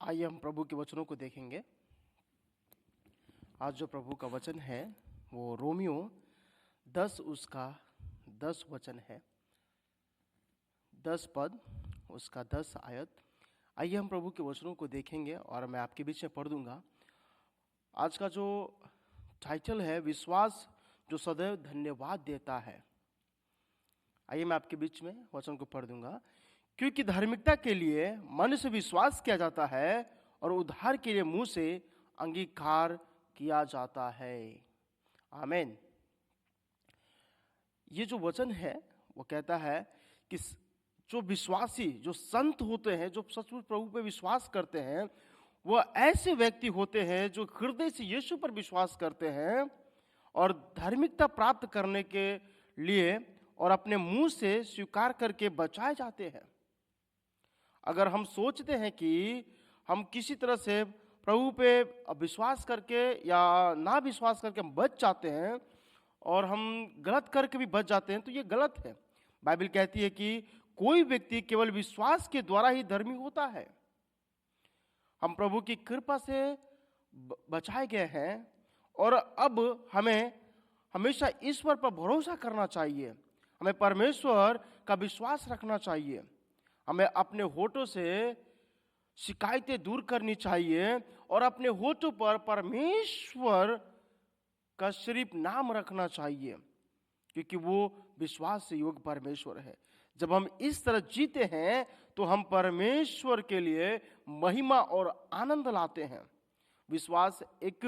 आइए हम प्रभु के वचनों को देखेंगे। आज जो प्रभु का वचन है वो रोमियो 10 उसका 10 वचन है, 10 पद उसका 10 आयत। आइए हम प्रभु के वचनों को देखेंगे और मैं आपके बीच में पढ़ दूंगा। आज का जो टाइटल है विश्वास जो सदैव धन्यवाद देता है। आइए मैं आपके बीच में वचन को पढ़ दूंगा। क्योंकि धार्मिकता के लिए मन से विश्वास किया जाता है और उद्धार के लिए मुंह से अंगीकार किया जाता है। आमीन। ये जो वचन है वो कहता है कि जो विश्वासी, जो संत होते हैं, जो सचमुच प्रभु पे विश्वास करते हैं, वो ऐसे व्यक्ति होते हैं जो हृदय से यीशु पर विश्वास करते हैं और धार्मिकता प्राप्त करने के लिए और अपने मुंह से स्वीकार करके बचाए जाते हैं। अगर हम सोचते हैं कि हम किसी तरह से प्रभु पे विश्वास करके या ना विश्वास करके हम बच जाते हैं और हम गलत करके भी बच जाते हैं, तो ये गलत है। बाइबल कहती है कि कोई व्यक्ति केवल विश्वास के द्वारा ही धर्मी होता है। हम प्रभु की कृपा से बचाए गए हैं और अब हमें हमेशा ईश्वर पर भरोसा करना चाहिए। हमें परमेश्वर का विश्वास रखना चाहिए। हमें अपने होठों से शिकायतें दूर करनी चाहिए और अपने होठों पर परमेश्वर का सिर्फ नाम रखना चाहिए, क्योंकि वो विश्वास से योग्य परमेश्वर है। जब हम इस तरह जीते हैं तो हम परमेश्वर के लिए महिमा और आनंद लाते हैं। विश्वास एक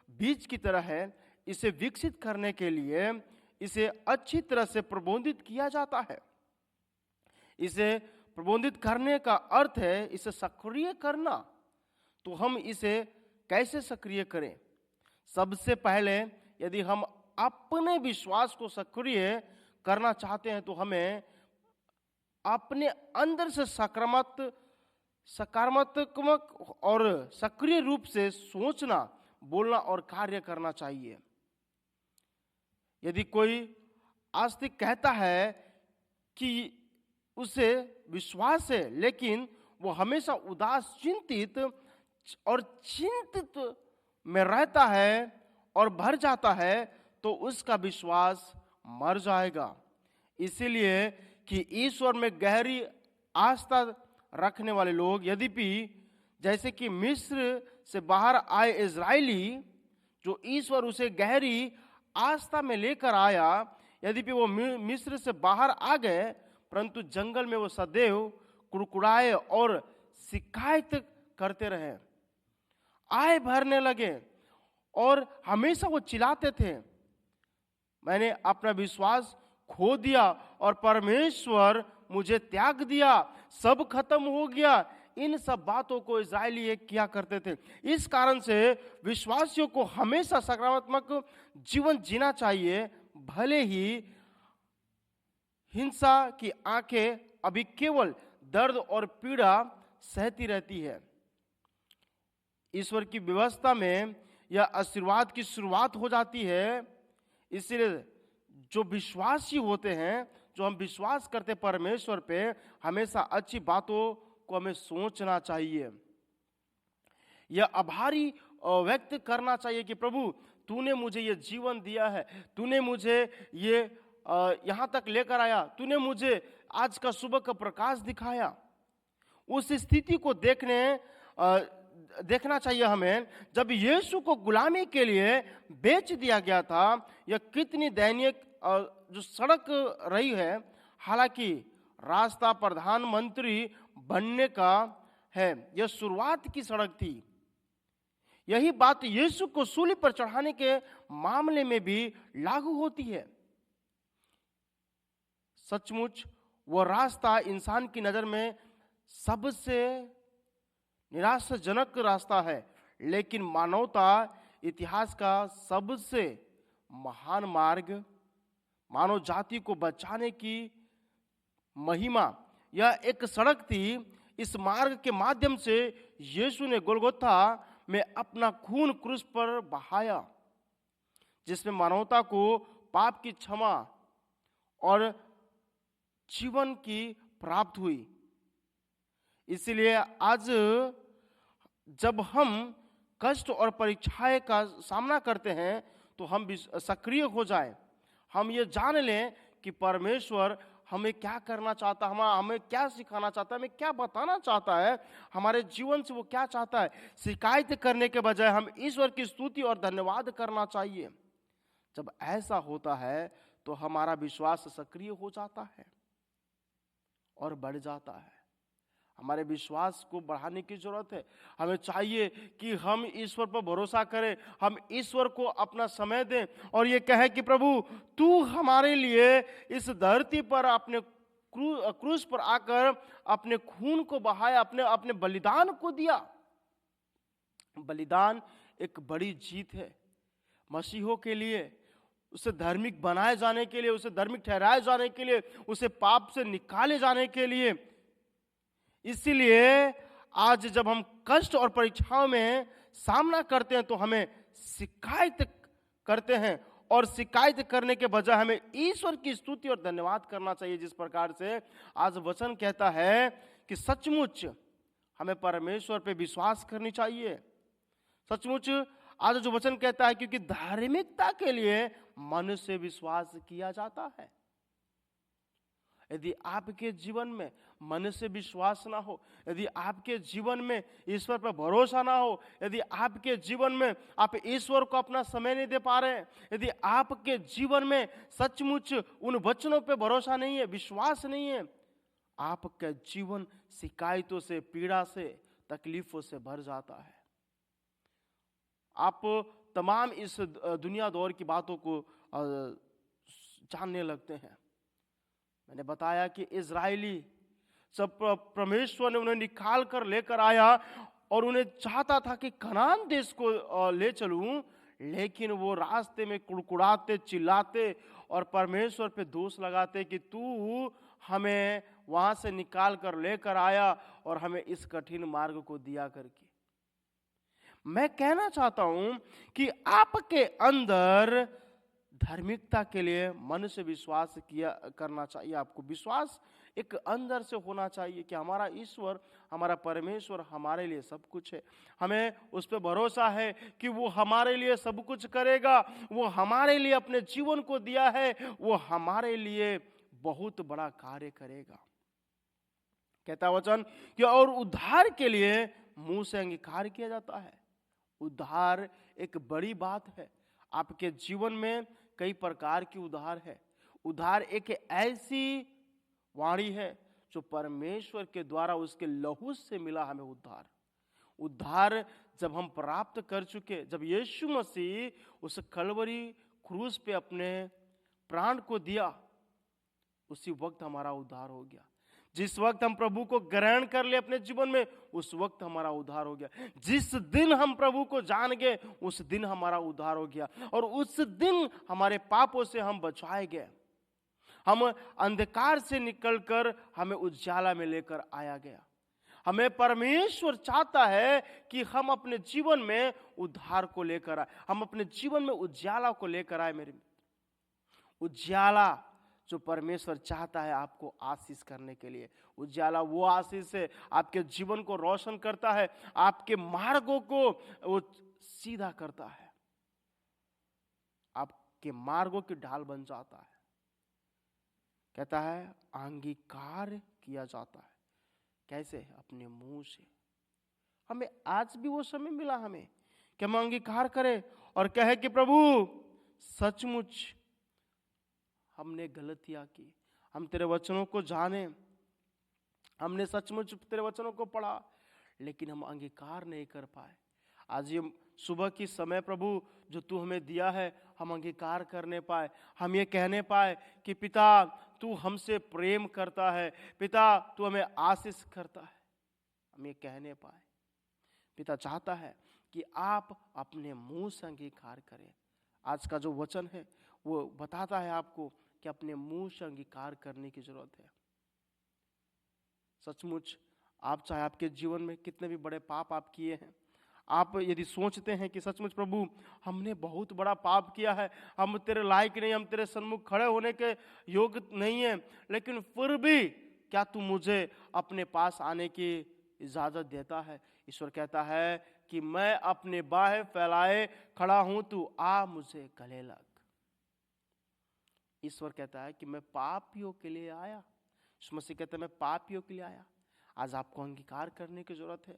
बीज की तरह है। इसे विकसित करने के लिए इसे अच्छी तरह से प्रबंधित किया जाता है। इसे प्रबंधित करने का अर्थ है इसे सक्रिय करना। तो हम इसे कैसे सक्रिय करें? सबसे पहले यदि हम अपने विश्वास को सक्रिय करना चाहते हैं तो हमें अपने अंदर से सकारात्मक और सक्रिय रूप से सोचना, बोलना और कार्य करना चाहिए। यदि कोई आस्तिक कहता है कि उसे विश्वास है लेकिन वो हमेशा उदास, चिंतित में रहता है और भर जाता है, तो उसका विश्वास मर जाएगा। इसीलिए कि ईश्वर में गहरी आस्था रखने वाले लोग, यद्यपि जैसे कि मिस्र से बाहर आए इजरायली, जो ईश्वर उसे गहरी आस्था में लेकर आया, यद्यपि वो मिस्र से बाहर आ गए, परंतु जंगल में वो सदैव कुड़कुड़ाए और शिकायत करते रहे। आय भरने लगे और हमेशा वो चिल्लाते थे, मैंने अपना विश्वास खो दिया और परमेश्वर मुझे त्याग दिया, सब खत्म हो गया। इन सब बातों को इजरायली किया करते थे। इस कारण से विश्वासियों को हमेशा सकारात्मक जीवन जीना चाहिए, भले ही हिंसा की आंखें अभी केवल दर्द और पीड़ा सहती रहती है। ईश्वर की व्यवस्था में यह आशीर्वाद की शुरुआत हो जाती है। इसलिए जो विश्वासी होते हैं, जो हम विश्वास करते परमेश्वर पे, हमेशा अच्छी बातों को हमें सोचना चाहिए। यह आभारी व्यक्त करना चाहिए कि प्रभु तूने मुझे ये जीवन दिया है, तूने मुझे ये यहाँ तक लेकर आया, तूने मुझे आज का सुबह का प्रकाश दिखाया। उस स्थिति को देखना चाहिए हमें जब यीशु को गुलामी के लिए बेच दिया गया था। यह कितनी दयनीय जो सड़क रही है। हालांकि रास्ता प्रधानमंत्री बनने का है, यह शुरुआत की सड़क थी। यही बात यीशु को सूली पर चढ़ाने के मामले में भी लागू होती है। सचमुच वह रास्ता इंसान की नजर में सबसे निराशाजनक रास्ता है, लेकिन मानवता इतिहास का सबसे महान मार्ग, मानव जाति को बचाने की महिमा, यह एक सड़क थी। इस मार्ग के माध्यम से यीशु ने गोलगोथा में अपना खून क्रूस पर बहाया, जिसमें मानवता को पाप की क्षमा और जीवन की प्राप्त हुई। इसलिए आज जब हम कष्ट और परीक्षाएं का सामना करते हैं तो हम भी सक्रिय हो जाएं, हम ये जान लें कि परमेश्वर हमें क्या करना चाहता है, हमें क्या सिखाना चाहता है, हमें क्या बताना चाहता है, हमारे जीवन से वो क्या चाहता है। शिकायत करने के बजाय हम ईश्वर की स्तुति और धन्यवाद करना चाहिए। जब ऐसा होता है तो हमारा विश्वास सक्रिय हो जाता है और बढ़ जाता है। हमारे विश्वास को बढ़ाने की जरूरत है। हमें चाहिए कि हम ईश्वर पर भरोसा करें, हम ईश्वर को अपना समय दें और ये कहें कि प्रभु तू हमारे लिए इस धरती पर अपने क्रूस पर आकर अपने खून को बहाया, अपने बलिदान को दिया। बलिदान एक बड़ी जीत है मसीहों के लिए, उसे धार्मिक बनाए जाने के लिए, उसे धार्मिक ठहराए जाने के लिए, उसे पाप से निकाले जाने के लिए। इसीलिए आज जब हम कष्ट और परीक्षाओं में सामना करते हैं तो हमें शिकायत करते हैं, और शिकायत करने के बजाय हमें ईश्वर की स्तुति और धन्यवाद करना चाहिए। जिस प्रकार से आज वचन कहता है कि सचमुच हमें परमेश्वर पे विश्वास करनी चाहिए। सचमुच आज जो वचन कहता है, क्योंकि धार्मिकता के लिए मन से विश्वास किया जाता है। यदि आपके जीवन में मन से विश्वास ना हो, यदि आपके जीवन में ईश्वर पर भरोसा ना हो, यदि आपके जीवन में आप ईश्वर को अपना समय नहीं दे पा रहे हैं, यदि आपके जीवन में सचमुच उन वचनों पे भरोसा नहीं है, विश्वास नहीं है, आपका जीवन शिकायतों से, पीड़ा से, तकलीफों से भर जाता है। आप तमाम इस दुनिया दौर की बातों को जानने लगते हैं। मैंने बताया कि इजरायली सब परमेश्वर ने उन्हें निकाल कर लेकर आया और उन्हें चाहता था कि कनान देश को ले चलूं, लेकिन वो रास्ते में कुड़कुड़ाते, चिल्लाते और परमेश्वर पे दोष लगाते कि तू हमें वहां से निकाल कर लेकर आया और हमें इस कठिन मार्ग को दिया करके। मैं कहना चाहता हूं कि आपके अंदर धार्मिकता के लिए मन से विश्वास करना चाहिए। आपको विश्वास एक अंदर से होना चाहिए कि हमारा ईश्वर, हमारा परमेश्वर हमारे लिए सब कुछ है। हमें उस पर भरोसा है कि वो हमारे लिए सब कुछ करेगा, वो हमारे लिए अपने जीवन को दिया है, वो हमारे लिए बहुत बड़ा कार्य करेगा। कहता वचन कि और उद्धार के लिए मुंह से अंगीकार किया जाता है। उद्धार एक बड़ी बात है। आपके जीवन में कई प्रकार की उद्धार है। उद्धार एक ऐसी वाणी है जो परमेश्वर के द्वारा उसके लहू से मिला हमें उद्धार। उद्धार जब हम प्राप्त कर चुके, जब यीशु मसीह उस कलवरी क्रूस पे अपने प्राण को दिया, उसी वक्त हमारा उद्धार हो गया। जिस वक्त हम प्रभु को ग्रहण कर ले अपने जीवन में, उस वक्त हमारा उद्धार हो गया। जिस दिन हम प्रभु को जान गए, उस दिन हमारा उद्धार हो गया और उस दिन हमारे पापों से हम बचाए गए। हम अंधकार से निकलकर हमें उजाला में लेकर आया गया। हमें परमेश्वर चाहता है कि हम अपने जीवन में उद्धार को लेकर आए, हम अपने जीवन में उजाला को लेकर आए। मेरे उजाला जो परमेश्वर चाहता है आपको आशीष करने के लिए। उजाला वो आशीष है, आपके जीवन को रोशन करता है, आपके मार्गों को वो सीधा करता है, आपके मार्गों की ढाल बन जाता है। कहता है अंगीकार किया जाता है। कैसे? अपने मुंह से। हमें आज भी वो समय मिला हमें कि हम अंगीकार करें और कहे कि प्रभु सचमुच हमने गलतियां की, हम तेरे वचनों को जाने, हमने सचमुच तेरे वचनों को पढ़ा, लेकिन हम अंगीकार नहीं कर पाए। आज ये सुबह की समय प्रभु जो तू हमें दिया है, हम अंगीकार करने पाए, हम ये कहने पाए कि पिता तू हमसे प्रेम करता है, पिता तू हमें आशीष करता है। हम ये कहने पाए। पिता चाहता है कि आप अपने मुंह से अंगीकार करें। आज का जो वचन है वो बताता है आपको कि अपने मुंह से अंगीकार करने की जरूरत है। सचमुच आप चाहे आपके जीवन में कितने भी बड़े पाप आप किए हैं, आप यदि सोचते हैं कि सचमुच प्रभु हमने बहुत बड़ा पाप किया है, हम तेरे लायक नहीं, हम तेरे सन्मुख खड़े होने के योग्य नहीं है, लेकिन फिर भी क्या तू मुझे अपने पास आने की इजाजत देता है? ईश्वर कहता है कि मैं अपने बाहें फैलाए खड़ा हूं, तू आ मुझे गले लग। ईश्वर कहता है कि मैं पापियों के लिए आया। यीशु मसीह कहता है मैं पापियों के लिए आया। आज आपको अंगीकार करने की जरूरत है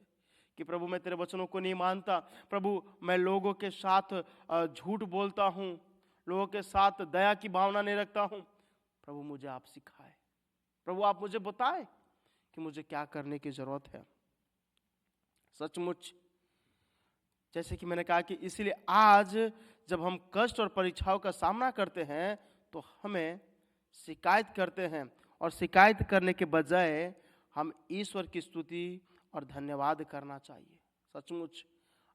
कि प्रभु मैं तेरे वचनों को नहीं मानता, प्रभु मैं लोगों के साथ झूठ बोलता हूं, लोगों के साथ दया की भावना नहीं रखता हूं। प्रभु मुझे आप सिखाए, प्रभु आप मुझे बताए कि मुझे क्या करने की जरूरत है। सचमुच जैसे कि मैंने कहा कि इसीलिए आज जब हम कष्ट और परीक्षाओं का सामना करते हैं तो हमें शिकायत करते हैं, और शिकायत करने के बजाय हम ईश्वर की स्तुति और धन्यवाद करना चाहिए। सचमुच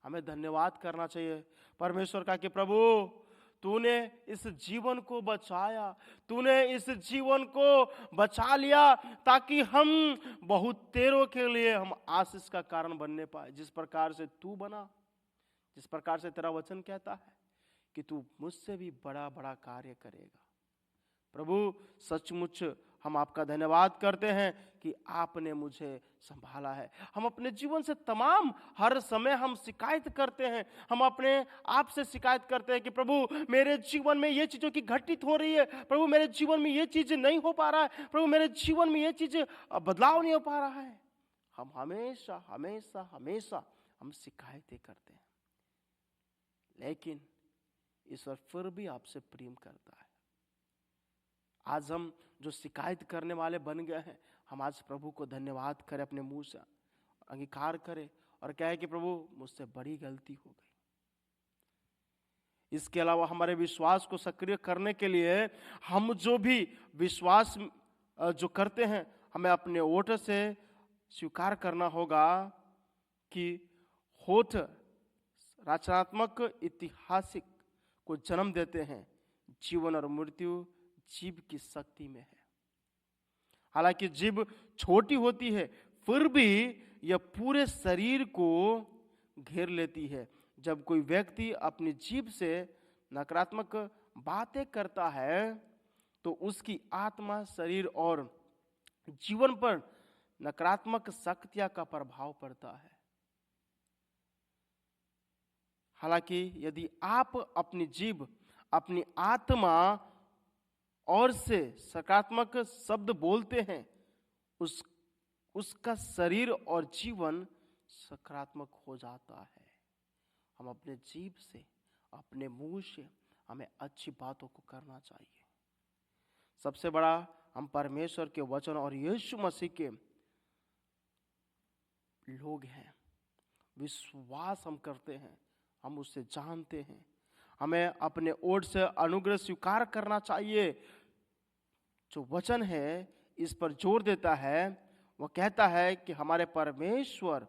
हमें धन्यवाद करना चाहिए परमेश्वर का कि प्रभु तूने इस जीवन को बचाया, तूने इस जीवन को बचा लिया ताकि हम बहुत तेरों के लिए हम आशीष का कारण बनने पाए। जिस प्रकार से तू बना, जिस प्रकार से तेरा वचन कहता है कि तू मुझसे भी बड़ा बड़ा कार्य करेगा। प्रभु सचमुच हम आपका धन्यवाद करते हैं कि आपने मुझे संभाला है। हम अपने जीवन से तमाम हर समय हम शिकायत करते हैं, हम अपने आप से शिकायत करते हैं कि प्रभु मेरे जीवन में ये चीज़ों की घटित हो रही है, प्रभु मेरे जीवन में ये चीज़ नहीं हो पा रहा है, प्रभु मेरे जीवन में ये चीज़ बदलाव नहीं हो पा रहा है। हम हमेशा हमेशा हमेशा हम शिकायतें करते हैं, लेकिन ईश्वर फिर भी आपसे प्रेम करता है। आज हम जो शिकायत करने वाले बन गए हैं, हम आज प्रभु को धन्यवाद करें, अपने मुंह से अंगीकार करें और कहें कि प्रभु मुझसे बड़ी गलती हो गई। इसके अलावा हमारे विश्वास को सक्रिय करने के लिए हम जो भी विश्वास जो करते हैं, हमें अपने ओठ से स्वीकार करना होगा कि होठ रचनात्मक ऐतिहासिक को जन्म देते हैं। जीवन और मृत्यु जीभ की शक्ति में है। हालांकि जीभ छोटी होती है, फिर भी यह पूरे शरीर को घेर लेती है। जब कोई व्यक्ति अपनी जीभ से नकारात्मक बातें करता है तो उसकी आत्मा, शरीर और जीवन पर नकारात्मक शक्तियां का प्रभाव पड़ता है। हालांकि यदि आप अपनी जीभ, अपनी आत्मा और से सकारात्मक शब्द बोलते हैं, उसका शरीर और जीवन सकारात्मक हो जाता है। हम अपने जीभ से, अपने मुंह से हमें अच्छी बातों को करना चाहिए। सबसे बड़ा हम परमेश्वर के वचन और यीशु मसीह के लोग हैं। विश्वास हम करते हैं, हम उससे जानते हैं। हमें अपने ओर से अनुग्रह स्वीकार करना चाहिए। जो वचन है इस पर जोर देता है, वह कहता है कि हमारे परमेश्वर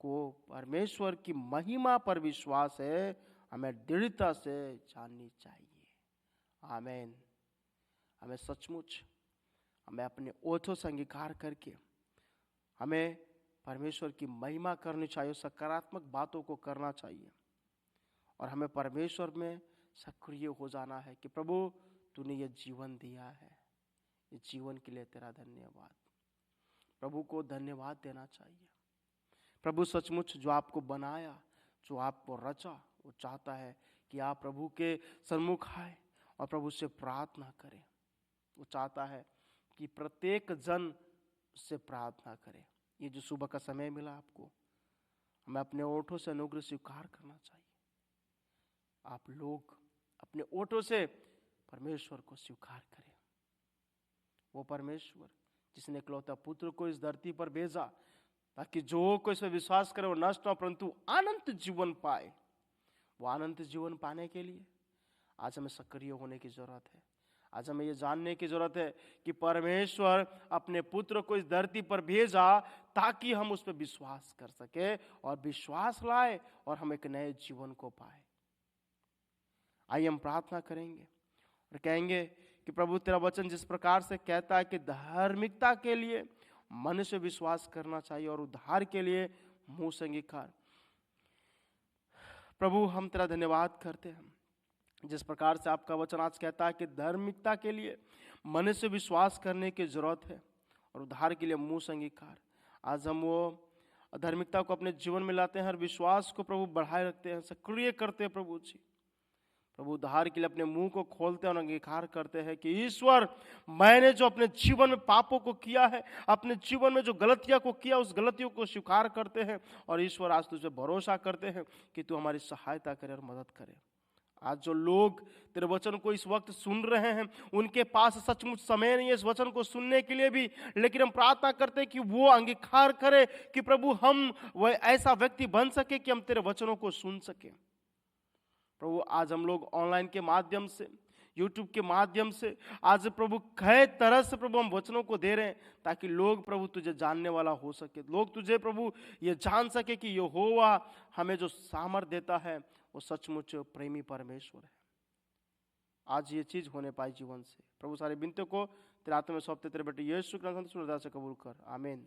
को, परमेश्वर की महिमा पर विश्वास है, हमें दृढ़ता से जाननी चाहिए। आमीन। हमें सचमुच हमें अपने ओठों से अंगीकार करके हमें परमेश्वर की महिमा करनी चाहिए, सकारात्मक बातों को करना चाहिए और हमें परमेश्वर में सक्रिय हो जाना है कि प्रभु तूने ये जीवन दिया है, इस जीवन के लिए तेरा धन्यवाद। प्रभु को धन्यवाद देना चाहिए। प्रभु सचमुच जो आपको बनाया, जो आपको रचा, वो चाहता है कि आप प्रभु के सन्मुख आए और प्रभु से प्रार्थना करें। वो चाहता है कि प्रत्येक जन से प्रार्थना करे। ये जो सुबह का समय मिला आपको, हमें अपने ओठों से अनुग्रह स्वीकार करना चाहिए। आप लोग अपने ओठों से परमेश्वर को स्वीकार करें। वो परमेश्वर जिसने इकलौता पुत्र को इस धरती पर भेजा ताकि जो कोई इस पर विश्वास करे वो नष्ट न परंतु अनंत जीवन पाए। वो अनंत जीवन पाने के लिए आज हमें सक्रिय होने की जरूरत है। आज हमें ये जानने की जरूरत है कि परमेश्वर अपने पुत्र को इस धरती पर भेजा ताकि हम उस पर विश्वास कर सके और विश्वास लाए और हम एक नए जीवन को पाए। आइए हम प्रार्थना करेंगे और कहेंगे कि प्रभु तेरा वचन जिस प्रकार से कहता है कि धार्मिकता के लिए मन से विश्वास करना चाहिए और उद्धार के लिए मुंह से अंगीकार। प्रभु हम तेरा धन्यवाद करते हैं जिस प्रकार से आपका वचन आज कहता है कि धार्मिकता के लिए मन से विश्वास करने की जरूरत है और उद्धार के लिए मुंह से अंगीकार। आज हम वो धार्मिकता को अपने जीवन में लाते हैं, हर विश्वास को प्रभु बढ़ाए रखते हैं, सक्रिय करते हैं प्रभु जी। प्रभु उद्धार के लिए अपने मुंह को खोलते हैं और अंगीकार करते हैं कि ईश्वर, मैंने जो अपने जीवन में पापों को किया है, अपने जीवन में जो गलतियां को किया, उस गलतियों को स्वीकार करते हैं और ईश्वर आज तुझे भरोसा करते हैं कि तू हमारी सहायता करे और मदद करे। आज जो लोग तेरे वचन को इस वक्त सुन रहे हैं, उनके पास सचमुच समय नहीं है इस वचन को सुनने के लिए भी, लेकिन हम प्रार्थना करते हैं कि वो अंगीकार करे कि प्रभु हम वह ऐसा व्यक्ति बन सके कि हम तेरे वचनों को सुन सके। प्रभु आज हम लोग ऑनलाइन के माध्यम से, यूट्यूब के माध्यम से आज प्रभु कई तरह से प्रभु हम वचनों को दे रहे हैं ताकि लोग प्रभु तुझे जानने वाला हो सके, लोग तुझे प्रभु ये जान सके कि यहोवा हमें जो सामर्थ देता है वो सचमुच प्रेमी परमेश्वर है। आज ये चीज होने पाए जीवन से। प्रभु सारे बिनते को तेरे हाथों में सौंपते, तेरे बेटे यीशु के नाम से कबूल कर, आमीन।